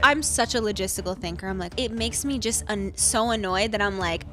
I'm such a logistical thinker. I'm like, it makes me just so annoyed that I'm like,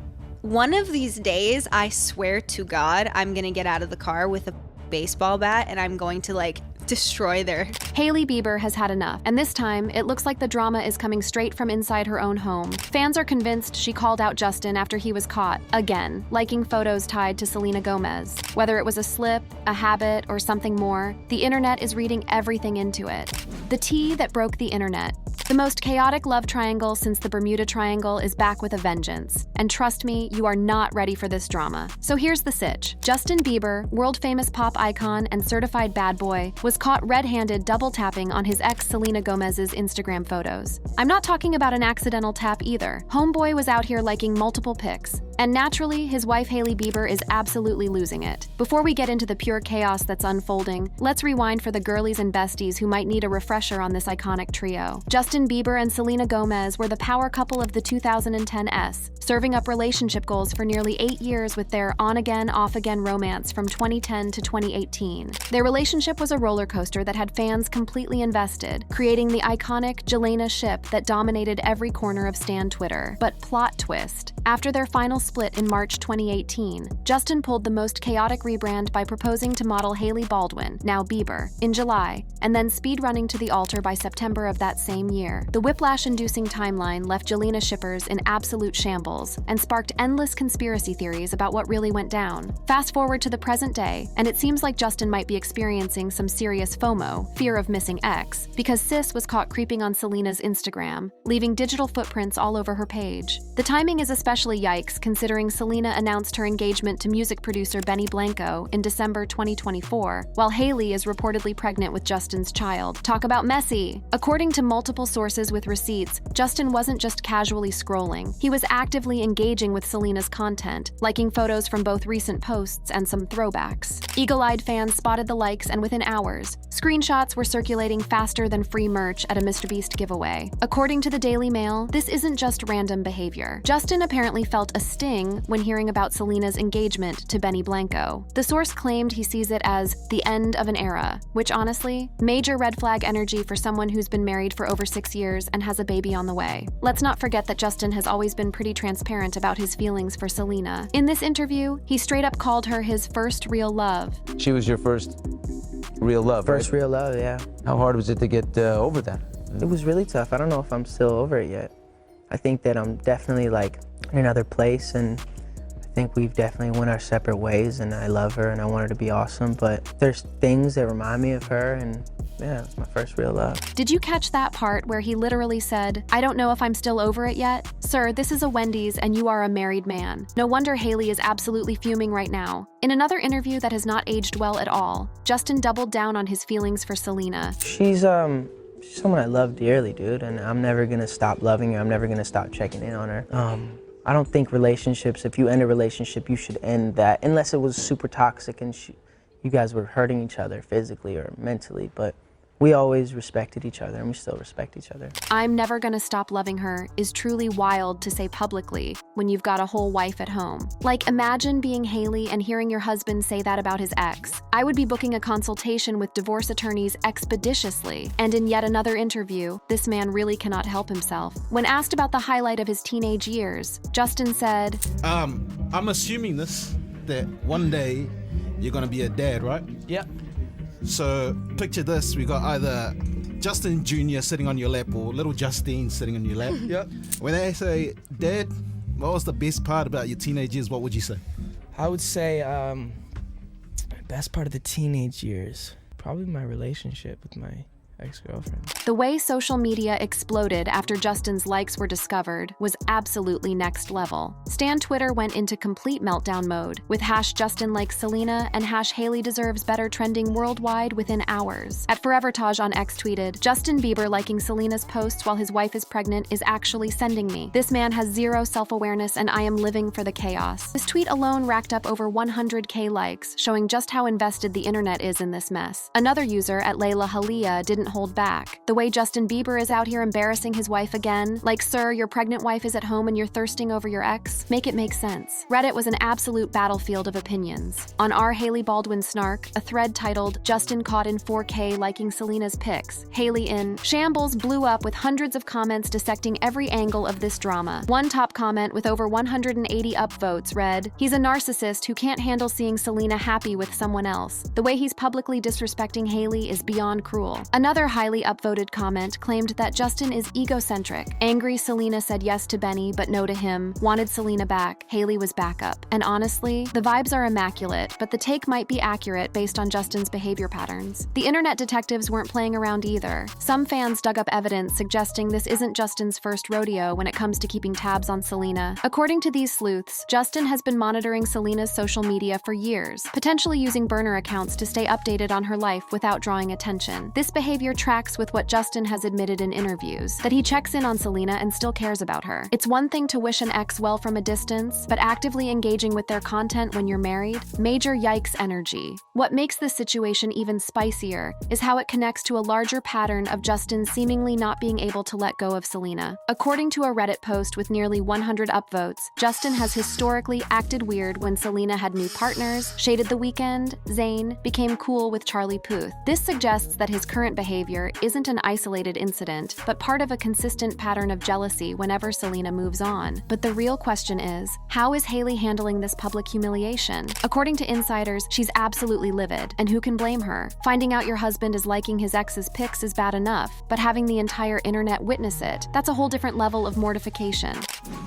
one of these days, I swear to God, I'm gonna get out of the car with a baseball bat and I'm going to like destroy their... Hailey Bieber has had enough, and this time, it looks like the drama is coming straight from inside her own home. Fans are convinced she called out Justin after he was caught, again, liking photos tied to Selena Gomez. Whether it was a slip, a habit, or something more, the internet is reading everything into it. The tea that broke the internet. The most chaotic love triangle since the Bermuda Triangle is back with a vengeance. And trust me, you are not ready for this drama. So here's the sitch. Justin Bieber, world-famous pop icon and certified bad boy, was caught red-handed double-tapping on his ex Selena Gomez's Instagram photos. I'm not talking about an accidental tap either. Homeboy was out here liking multiple pics. And naturally, his wife Hailey Bieber is absolutely losing it. Before we get into the pure chaos that's unfolding, let's rewind for the girlies and besties who might need a refresher on this iconic trio. Justin Bieber and Selena Gomez were the power couple of the 2010s, serving up relationship goals for nearly 8 years with their on-again, off-again romance from 2010 to 2018. Their relationship was a roller coaster that had fans completely invested, creating the iconic Jelena ship that dominated every corner of Stan Twitter. But plot twist. After their final split in March 2018, Justin pulled the most chaotic rebrand by proposing to model Hailey Baldwin, now Bieber, in July, and then speedrunning to the altar by September of that same year. The whiplash-inducing timeline left Jelena shippers in absolute shambles and sparked endless conspiracy theories about what really went down. Fast forward to the present day, and it seems like Justin might be experiencing some serious FOMO, fear of missing X, because Sis was caught creeping on Selena's Instagram, leaving digital footprints all over her page. The timing is especially yikes considering Selena announced her engagement to music producer Benny Blanco in December 2024, while Hailey is reportedly pregnant with Justin's child. Talk about messy! According to multiple sources with receipts, Justin wasn't just casually scrolling. He was actively engaging with Selena's content, liking photos from both recent posts and some throwbacks. Eagle-eyed fans spotted the likes, and within hours, screenshots were circulating faster than free merch at a MrBeast giveaway. According to the Daily Mail, this isn't just random behavior. Justin apparently felt a sting when hearing about Selena's engagement to Benny Blanco. The source claimed he sees it as the end of an era, which honestly, major red flag energy for someone who's been married for over 6 years and has a baby on the way. Let's not forget that Justin has always been pretty transparent about his feelings for Selena. In this interview, he straight up called her his first real love. She was your first real love, First right? real love, yeah. How hard was it to get over that? It was really tough. I don't know if I'm still over it yet. I think that I'm definitely like in another place, and I think we've definitely went our separate ways, and I love her and I want her to be awesome, but there's things that remind me of her, and yeah, it's my first real love. Did you catch that part where he literally said, "I don't know if I'm still over it yet"? Sir, this is a Wendy's and you are a married man. No wonder Hailey is absolutely fuming right now. In another interview that has not aged well at all, Justin doubled down on his feelings for Selena. She's someone I love dearly, dude, and I'm never gonna stop loving her. I'm never gonna stop checking in on her. I don't think relationships, if you end a relationship, you should end that, unless it was super toxic and you guys were hurting each other physically or mentally, but we always respected each other, and we still respect each other. "I'm never gonna stop loving her" is truly wild to say publicly when you've got a whole wife at home. Like, imagine being Hailey and hearing your husband say that about his ex. I would be booking a consultation with divorce attorneys expeditiously. And in yet another interview, this man really cannot help himself. When asked about the highlight of his teenage years, Justin said, I'm assuming that one day you're gonna be a dad, right? Yeah. So picture this, we got either Justin Jr. sitting on your lap or little Justine sitting on your lap. Yep. When they say, "Dad, what was the best part about your teenage years?" What would you say? I would say best part of the teenage years, probably my relationship with my ex-girlfriend. the way social media exploded after Justin's likes were discovered was absolutely next level. Stan Twitter went into complete meltdown mode, with #JustinLikesSelena and #HaileyDeservesBetter trending worldwide within hours. At ForeverTaj on X tweeted, "Justin Bieber liking Selena's posts while his wife is pregnant is actually sending me. This man has zero self-awareness and I am living for the chaos." This tweet alone racked up over 100K likes, showing just how invested the internet is in this mess. Another user at Layla Halia didn't hold back. The way Justin Bieber is out here embarrassing his wife again, like, sir, your pregnant wife is at home and you're thirsting over your ex? Make it make sense. Reddit was an absolute battlefield of opinions. On our Hailey Baldwin snark, a thread titled, Justin caught in 4K liking Selena's pics, Hailey in shambles blew up with hundreds of comments dissecting every angle of this drama. One top comment with over 180 upvotes read, he's a narcissist who can't handle seeing Selena happy with someone else. The way he's publicly disrespecting Hailey is beyond cruel. Another highly upvoted comment claimed that Justin is egocentric. Angry Selena said yes to Benny but no to him, wanted Selena back, Hailey was backup. And honestly, the vibes are immaculate, but the take might be accurate based on Justin's behavior patterns. The internet detectives weren't playing around either. Some fans dug up evidence suggesting this isn't Justin's first rodeo when it comes to keeping tabs on Selena. According to these sleuths, Justin has been monitoring Selena's social media for years, potentially using burner accounts to stay updated on her life without drawing attention. This behavior tracks with what Justin has admitted in interviews, that he checks in on Selena and still cares about her. It's one thing to wish an ex well from a distance, but actively engaging with their content when you're married? Major yikes energy. What makes this situation even spicier is how it connects to a larger pattern of Justin seemingly not being able to let go of Selena. According to a Reddit post with nearly 100 upvotes, Justin has historically acted weird when Selena had new partners, shaded The Weeknd, Zayn, became cool with Charlie Puth. This suggests that his current behavior isn't an isolated incident, but part of a consistent pattern of jealousy whenever Selena moves on. But the real question is, how is Hailey handling this public humiliation? According to insiders, she's absolutely livid, and who can blame her? Finding out your husband is liking his ex's pics is bad enough, but having the entire internet witness it, that's a whole different level of mortification.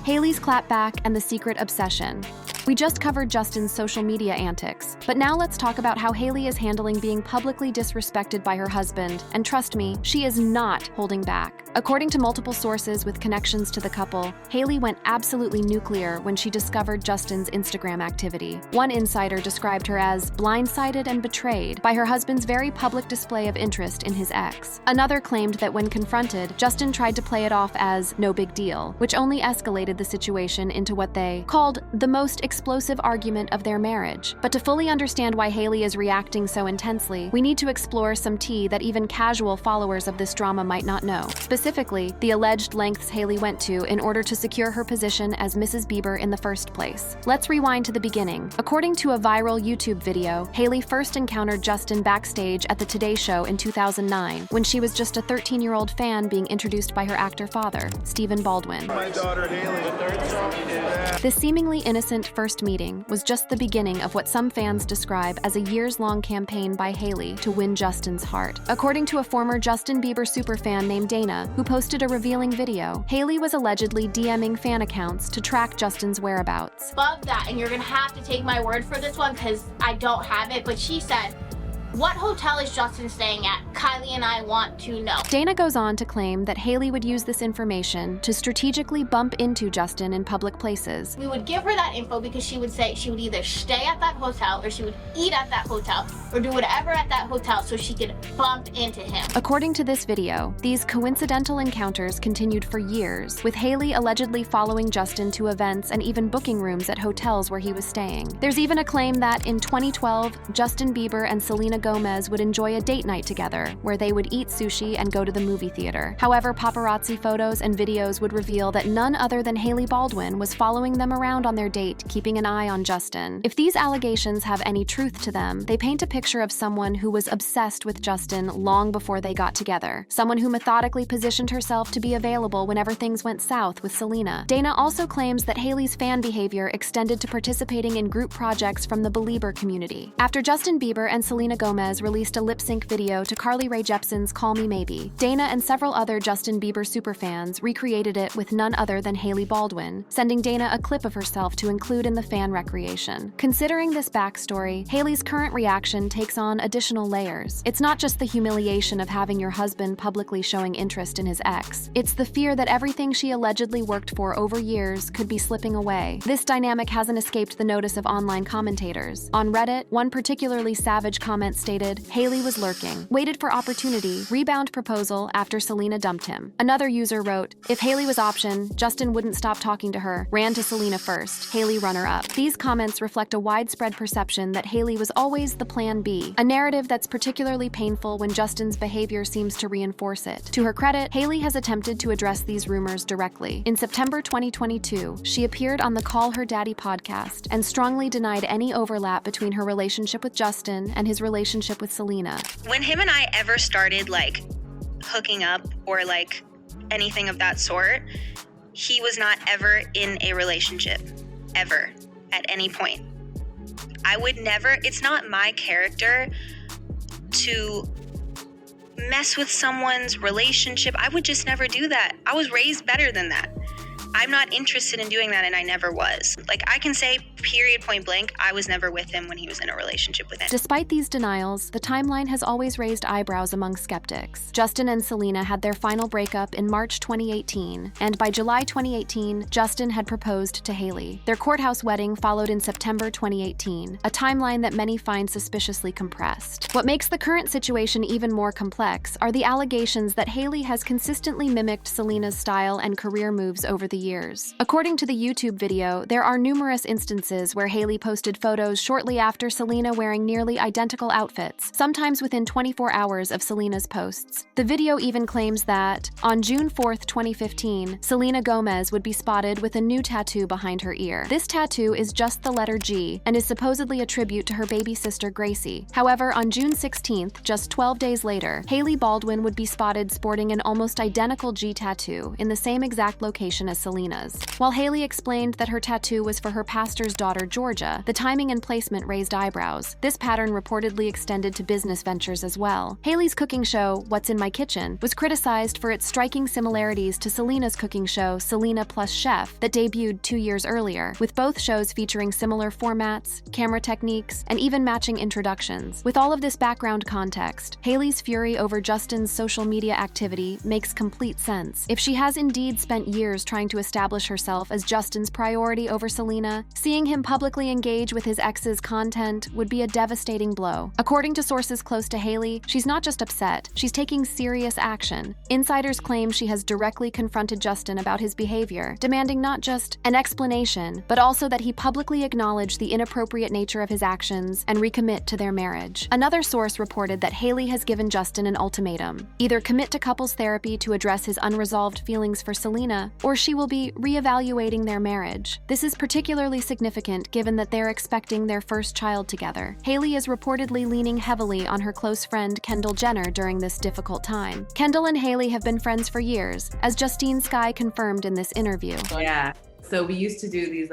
Hailey's clapback and the secret obsession. We just covered Justin's social media antics, but now let's talk about how Hailey is handling being publicly disrespected by her husband, and trust me, she is not holding back. According to multiple sources with connections to the couple, Hailey went absolutely nuclear when she discovered Justin's Instagram activity. One insider described her as blindsided and betrayed by her husband's very public display of interest in his ex. Another claimed that when confronted, Justin tried to play it off as no big deal, which only escalated the situation into what they called the most explosive argument of their marriage. But to fully understand why Hailey is reacting so intensely, we need to explore some tea that even casual followers of this drama might not know. Specifically, the alleged lengths Hailey went to in order to secure her position as Mrs. Bieber in the first place. Let's rewind to the beginning. According to a viral YouTube video, Hailey first encountered Justin backstage at the Today Show in 2009, when she was just a 13-year-old fan being introduced by her actor father, Stephen Baldwin. My daughter Hailey. This seemingly innocent first meeting was just the beginning of what some fans describe as a years-long campaign by Hailey to win Justin's heart. According to a former Justin Bieber superfan named Dana, who posted a revealing video, Hailey was allegedly DMing fan accounts to track Justin's whereabouts. Above that, and you're gonna have to take my word for this one because I don't have it, but she said, what hotel is Justin staying at? Kylie and I want to know. Dana goes on to claim that Hailey would use this information to strategically bump into Justin in public places. We would give her that info because she would say she would either stay at that hotel or she would eat at that hotel or do whatever at that hotel so she could bump into him. According to this video, these coincidental encounters continued for years, with Hailey allegedly following Justin to events and even booking rooms at hotels where he was staying. There's even a claim that in 2012, Justin Bieber and Selena Gomez would enjoy a date night together, where they would eat sushi and go to the movie theater. However, paparazzi photos and videos would reveal that none other than Hailey Baldwin was following them around on their date, keeping an eye on Justin. If these allegations have any truth to them, they paint a picture of someone who was obsessed with Justin long before they got together. Someone who methodically positioned herself to be available whenever things went south with Selena. Dana also claims that Hailey's fan behavior extended to participating in group projects from the Belieber community. After Justin Bieber and Selena Gomez released a lip-sync video to Carly Rae Jepsen's Call Me Maybe, Dana and several other Justin Bieber superfans recreated it with none other than Hailey Baldwin, sending Dana a clip of herself to include in the fan recreation. Considering this backstory, Hailey's current reaction takes on additional layers. It's not just the humiliation of having your husband publicly showing interest in his ex. It's the fear that everything she allegedly worked for over years could be slipping away. This dynamic hasn't escaped the notice of online commentators. On Reddit, one particularly savage comment stated, Hailey was lurking, waited for opportunity, rebound proposal after Selena dumped him. Another user wrote, if Hailey was option, Justin wouldn't stop talking to her, ran to Selena first, Hailey runner-up. These comments reflect a widespread perception that Hailey was always the plan B, a narrative that's particularly painful when Justin's behavior seems to reinforce it. To her credit, Hailey has attempted to address these rumors directly. In September 2022, she appeared on the Call Her Daddy podcast and strongly denied any overlap between her relationship with Justin and his relationship with Selena. When him and I ever started hooking up or anything of that sort, he was not ever in a relationship, ever, at any point. I would never, it's not my character to mess with someone's relationship. I would just never do that. I was raised better than that. I'm not interested in doing that, and I never was. I can say, period, point blank, I was never with him when he was in a relationship with him. Despite these denials, the timeline has always raised eyebrows among skeptics. Justin and Selena had their final breakup in March 2018, and by July 2018, Justin had proposed to Hailey. Their courthouse wedding followed in September 2018, a timeline that many find suspiciously compressed. What makes the current situation even more complex are the allegations that Hailey has consistently mimicked Selena's style and career moves over the years. According to the YouTube video, there are numerous instances where Hailey posted photos shortly after Selena wearing nearly identical outfits, sometimes within 24 hours of Selena's posts. The video even claims that, on June 4th, 2015, Selena Gomez would be spotted with a new tattoo behind her ear. This tattoo is just the letter G and is supposedly a tribute to her baby sister Gracie. However, on June 16th, just 12 days later, Hailey Baldwin would be spotted sporting an almost identical G tattoo in the same exact location as Selena's. While Hailey explained that her tattoo was for her pastor's daughter Georgia, the timing and placement raised eyebrows. This pattern reportedly extended to business ventures as well. Hailey's cooking show, What's in My Kitchen, was criticized for its striking similarities to Selena's cooking show, Selena Plus Chef, that debuted 2 years earlier, with both shows featuring similar formats, camera techniques, and even matching introductions. With all of this background context, Hailey's fury over Justin's social media activity makes complete sense. If she has indeed spent years trying to establish herself as Justin's priority over Selena, seeing him publicly engage with his ex's content would be a devastating blow. According to sources close to Hailey, she's not just upset, she's taking serious action. Insiders claim she has directly confronted Justin about his behavior, demanding not just an explanation, but also that he publicly acknowledge the inappropriate nature of his actions and recommit to their marriage. Another source reported that Hailey has given Justin an ultimatum: either commit to couples therapy to address his unresolved feelings for Selena, or she will be re-evaluating their marriage. This is particularly significant given that they're expecting their first child together. Hailey is reportedly leaning heavily on her close friend Kendall Jenner during this difficult time. Kendall and Hailey have been friends for years, as Justine Skye confirmed in this interview. Yeah, so we used to do these,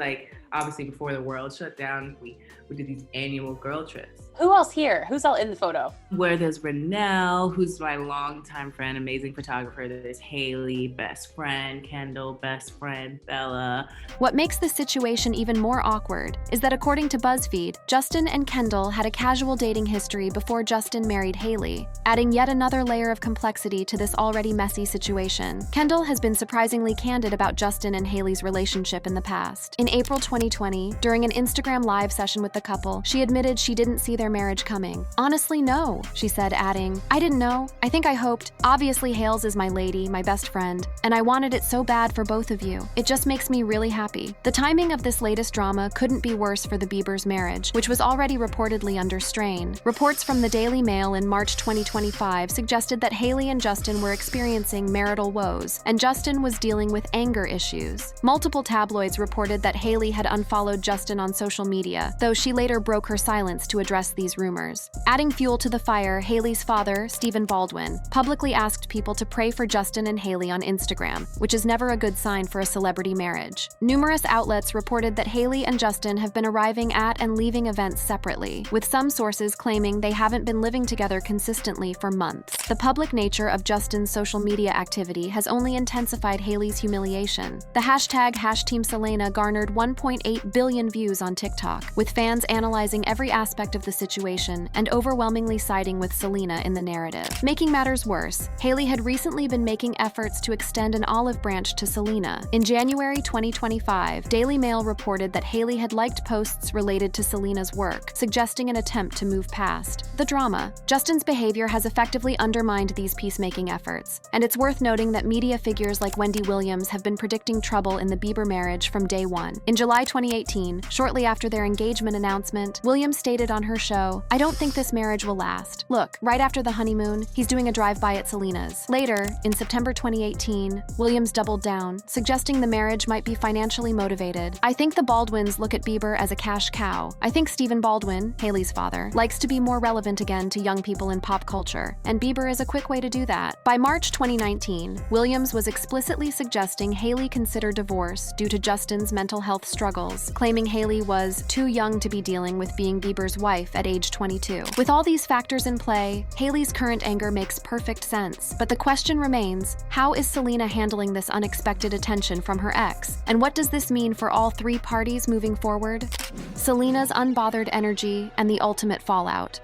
obviously before the world shut down, we did these annual girl trips. Who else here? Who's all in the photo? Where there's Renelle, who's my longtime friend, amazing photographer. There's Hailey, best friend, Kendall, best friend, Bella. What makes this situation even more awkward is that according to BuzzFeed, Justin and Kendall had a casual dating history before Justin married Hailey, adding yet another layer of complexity to this already messy situation. Kendall has been surprisingly candid about Justin and Hailey's relationship in the past. In April 2020, during an Instagram live session with the couple, she admitted she didn't see their marriage coming. Honestly, no, she said, adding, I didn't know. I think I hoped. Obviously, Hales is my lady, my best friend, and I wanted it so bad for both of you. It just makes me really happy. The timing of this latest drama couldn't be worse for the Biebers' marriage, which was already reportedly under strain. Reports from the Daily Mail in March 2025 suggested that Hailey and Justin were experiencing marital woes, and Justin was dealing with anger issues. Multiple tabloids reported that Hailey had unfollowed Justin on social media, though she later broke her silence to address these rumors. Adding fuel to the fire, Hailey's father, Stephen Baldwin, publicly asked people to pray for Justin and Hailey on Instagram, which is never a good sign for a celebrity marriage. Numerous outlets reported that Hailey and Justin have been arriving at and leaving events separately, with some sources claiming they haven't been living together consistently for months. The public nature of Justin's social media activity has only intensified Hailey's humiliation. The hashtag #TeamSelena garnered 1.8 1.8 billion views on TikTok, with fans analyzing every aspect of the situation and overwhelmingly siding with Selena in the narrative. Making matters worse, Hailey had recently been making efforts to extend an olive branch to Selena. In January 2025, Daily Mail reported that Hailey had liked posts related to Selena's work, suggesting an attempt to move past the drama. Justin's behavior has effectively undermined these peacemaking efforts, and it's worth noting that media figures like Wendy Williams have been predicting trouble in the Bieber marriage from day one. In July 2018, shortly after their engagement announcement, Williams stated on her show, "I don't think this marriage will last. Look, right after the honeymoon, he's doing a drive-by at Selena's." Later, in September 2018, Williams doubled down, suggesting the marriage might be financially motivated. "I think the Baldwins look at Bieber as a cash cow. I think Stephen Baldwin, Hailey's father, likes to be more relevant again to young people in pop culture, and Bieber is a quick way to do that." By March 2019, Williams was explicitly suggesting Hailey consider divorce due to Justin's mental health struggles, claiming Hailey was too young to be dealing with being Bieber's wife at age 22. With all these factors in play, Hailey's current anger makes perfect sense. But the question remains, how is Selena handling this unexpected attention from her ex? And what does this mean for all three parties moving forward? Selena's unbothered energy and the ultimate fallout.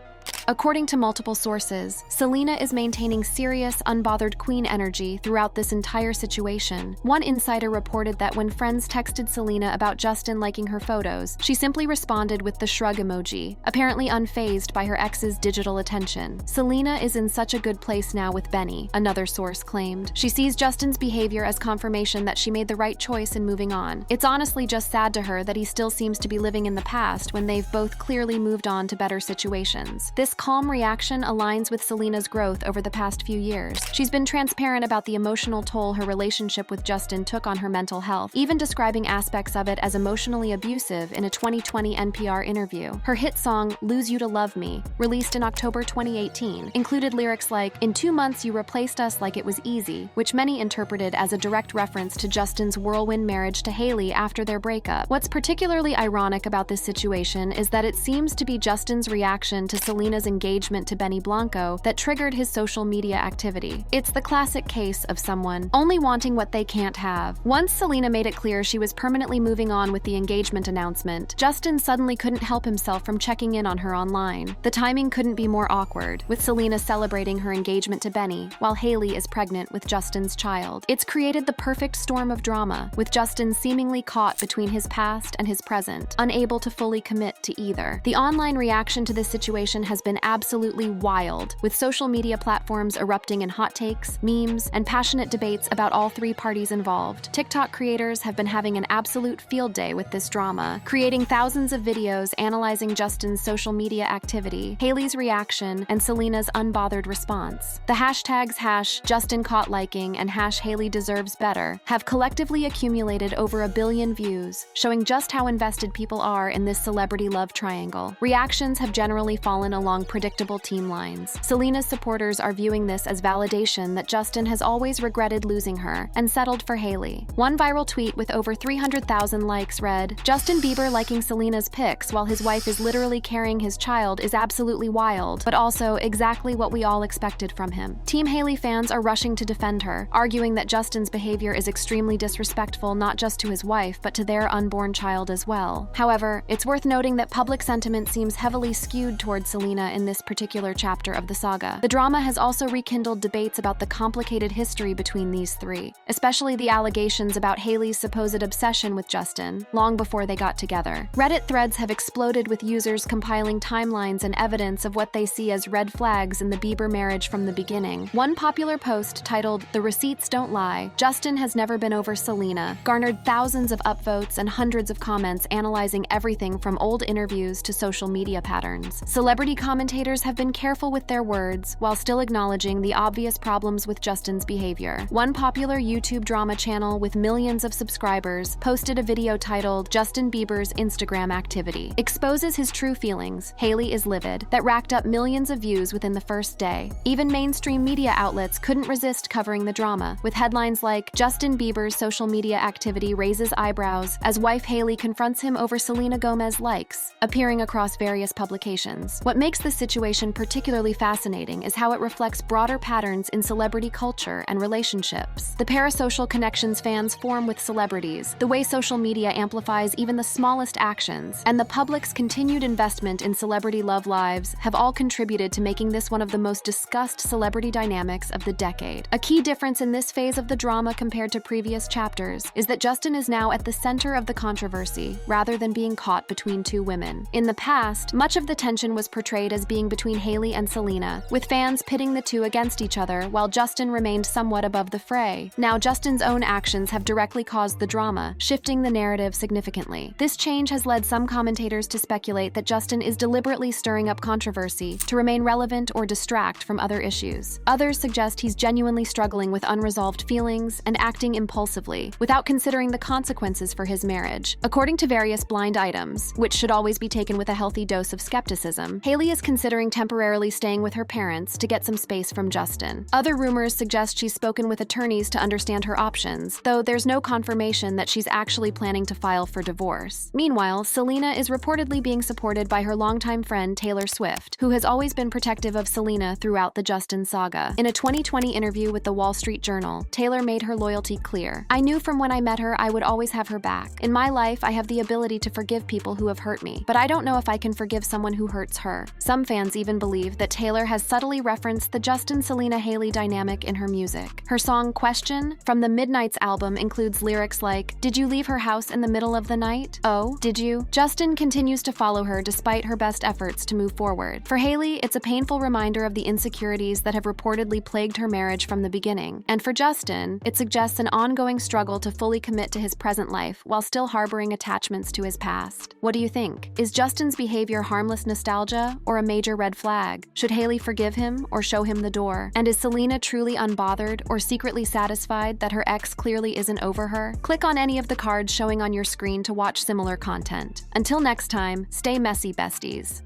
According to multiple sources, Selena is maintaining serious, unbothered queen energy throughout this entire situation. One insider reported that when friends texted Selena about Justin liking her photos, she simply responded with the shrug emoji, apparently unfazed by her ex's digital attention. Selena is in such a good place now with Benny, another source claimed. She sees Justin's behavior as confirmation that she made the right choice in moving on. It's honestly just sad to her that he still seems to be living in the past when they've both clearly moved on to better situations. This calm reaction aligns with Selena's growth over the past few years. She's been transparent about the emotional toll her relationship with Justin took on her mental health, even describing aspects of it as emotionally abusive in a 2020 NPR interview. Her hit song, "Lose You to Love Me," released in October 2018, included lyrics like, "In 2 months you replaced us like it was easy," which many interpreted as a direct reference to Justin's whirlwind marriage to Hailey after their breakup. What's particularly ironic about this situation is that it seems to be Justin's reaction to Selena's engagement to Benny Blanco that triggered his social media activity. It's the classic case of someone only wanting what they can't have. Once Selena made it clear she was permanently moving on with the engagement announcement, Justin suddenly couldn't help himself from checking in on her online. The timing couldn't be more awkward, with Selena celebrating her engagement to Benny while Hailey is pregnant with Justin's child. It's created the perfect storm of drama, with Justin seemingly caught between his past and his present, unable to fully commit to either. The online reaction to this situation has been absolutely wild, with social media platforms erupting in hot takes, memes, and passionate debates about all three parties involved. TikTok creators have been having an absolute field day with this drama, creating thousands of videos analyzing Justin's social media activity, Hailey's reaction, and Selena's unbothered response. The hashtags #JustinCaughtLiking and #HaileyDeservesBetter have collectively accumulated over 1 billion views, showing just how invested people are in this celebrity love triangle. Reactions have generally fallen along predictable team lines. Selena's supporters are viewing this as validation that Justin has always regretted losing her and settled for Hailey. One viral tweet with over 300,000 likes read, "Justin Bieber liking Selena's pics while his wife is literally carrying his child is absolutely wild, but also exactly what we all expected from him." Team Hailey fans are rushing to defend her, arguing that Justin's behavior is extremely disrespectful not just to his wife, but to their unborn child as well. However, it's worth noting that public sentiment seems heavily skewed towards Selena in this particular chapter of the saga. The drama has also rekindled debates about the complicated history between these three, especially the allegations about Hailey's supposed obsession with Justin long before they got together. Reddit threads have exploded with users compiling timelines and evidence of what they see as red flags in the Bieber marriage from the beginning. One popular post titled, "The Receipts Don't Lie, Justin Has Never Been Over Selena," garnered thousands of upvotes and hundreds of comments analyzing everything from old interviews to social media patterns. Celebrity commentators have been careful with their words while still acknowledging the obvious problems with Justin's behavior. One popular YouTube drama channel with millions of subscribers posted a video titled "Justin Bieber's Instagram Activity Exposes His True Feelings, Hailey is Livid," that racked up millions of views within the first day. Even mainstream media outlets couldn't resist covering the drama, with headlines like "Justin Bieber's social media activity raises eyebrows as wife Hailey confronts him over Selena Gomez likes," appearing across various publications. What makes the situation particularly fascinating is how it reflects broader patterns in celebrity culture and relationships. The parasocial connections fans form with celebrities, the way social media amplifies even the smallest actions, and the public's continued investment in celebrity love lives have all contributed to making this one of the most discussed celebrity dynamics of the decade. A key difference in this phase of the drama compared to previous chapters is that Justin is now at the center of the controversy, rather than being caught between two women. In the past, much of the tension was portrayed as being between Hailey and Selena, with fans pitting the two against each other while Justin remained somewhat above the fray. Now Justin's own actions have directly caused the drama, shifting the narrative significantly. This change has led some commentators to speculate that Justin is deliberately stirring up controversy to remain relevant or distract from other issues. Others suggest he's genuinely struggling with unresolved feelings and acting impulsively, without considering the consequences for his marriage. According to various blind items, which should always be taken with a healthy dose of skepticism, Hailey is considering temporarily staying with her parents to get some space from Justin. Other rumors suggest she's spoken with attorneys to understand her options, though there's no confirmation that she's actually planning to file for divorce. Meanwhile, Selena is reportedly being supported by her longtime friend Taylor Swift, who has always been protective of Selena throughout the Justin saga. In a 2020 interview with the Wall Street Journal, Taylor made her loyalty clear. "I knew from when I met her I would always have her back. In my life, I have the ability to forgive people who have hurt me, but I don't know if I can forgive someone who hurts her." Some fans even believe that Taylor has subtly referenced the Justin-Selena-Hailey dynamic in her music. Her song Question from the Midnight's album includes lyrics like, "Did you leave her house in the middle of the night? Oh, did you?" Justin continues to follow her despite her best efforts to move forward. For Hailey, it's a painful reminder of the insecurities that have reportedly plagued her marriage from the beginning. And for Justin, it suggests an ongoing struggle to fully commit to his present life while still harboring attachments to his past. What do you think? Is Justin's behavior harmless nostalgia or a major red flag? Should Hailey forgive him or show him the door? And is Selena truly unbothered or secretly satisfied that her ex clearly isn't over her? Click on any of the cards showing on your screen to watch similar content. Until next time, stay messy, besties.